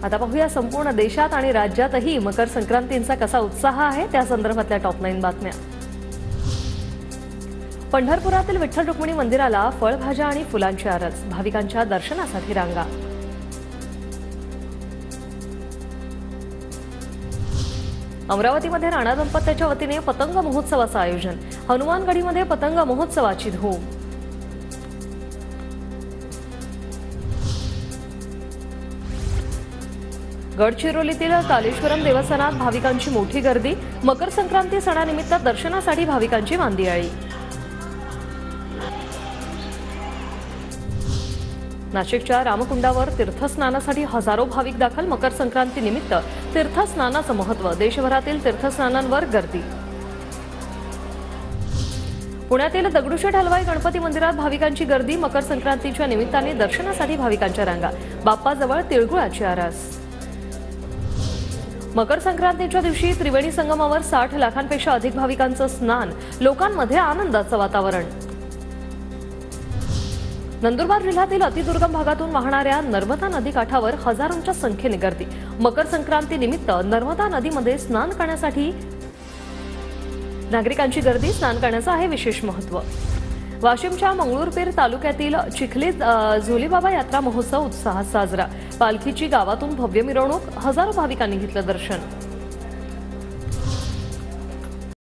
आता पाहूया संपूर्ण देशात आणि राज्यातही मकर संक्रांतीचा कसा उत्साह आहे त्या संदर्भातल्या टॉप 9 बातम्या। पंढरपुरातील विठ्ठल रुक्मिणी मंदिराला फळभाज्या आणि फुलांची आरज, भाविकांच्या दर्शनासाठी रांगा। अमरावतीमध्ये राणा दाम्पत्याच्या वतीने पतंग महोत्सवाचं आयोजन, हनुमानगढीमध्ये पतंग महोत्सवाची धूम। गडचिरोलीतील कालेश्वरम देवस्थानात भाविकांची मोठी गर्दी, मकर संक्रांती सणानिमित्त दर्शनासाठी भाविकांची मांदियाळी। नाशिकच्या रामकुंडावर तीर्थस्नानासाठी हजारो भाविक दाखल, मकर संक्रांती निमित्त तीर्थस्नानाचं महत्त्व, देशभरातील तीर्थस्नानांवर गर्दी। पुण्यातील दगडूशेठ हलवाई गणपती मंदिरात भाविकांची गर्दी, मकर संक्रांतीच्या निमित्ताने दर्शनासाठी भाविकांच्या रांगा, बाप्पाजवळ तिळगुळाची आरास। मकर संक्रांतीच्या दिवशी त्रिवेणी संगमावर 60 लाखांपेक्षा अधिक भाविकांचं स्नान, लोकांमध्ये आनंदाचं वातावरण। नंदुरबार जिल्ह्यातील अतिदुर्गम भागातून वाहणाऱ्या नर्मदा नदी काठावर हजारोंच्या संख्येने गर्दी, मकर संक्रांती निमित्त नर्मदा नदीमध्ये स्नान करण्यासाठी नागरिकांची गर्दी, स्नान करण्याचं आहे विशेष महत्त्व। वाशिमच्या मंगळूरपीर तालुक्यातील चिखलीत झोलीबाबा यात्रा महोत्सव उत्साहात साजरा, पालखीची गावातून भव्य मिरवणूक, हजारो भाविकांनी घेतलं दर्शन।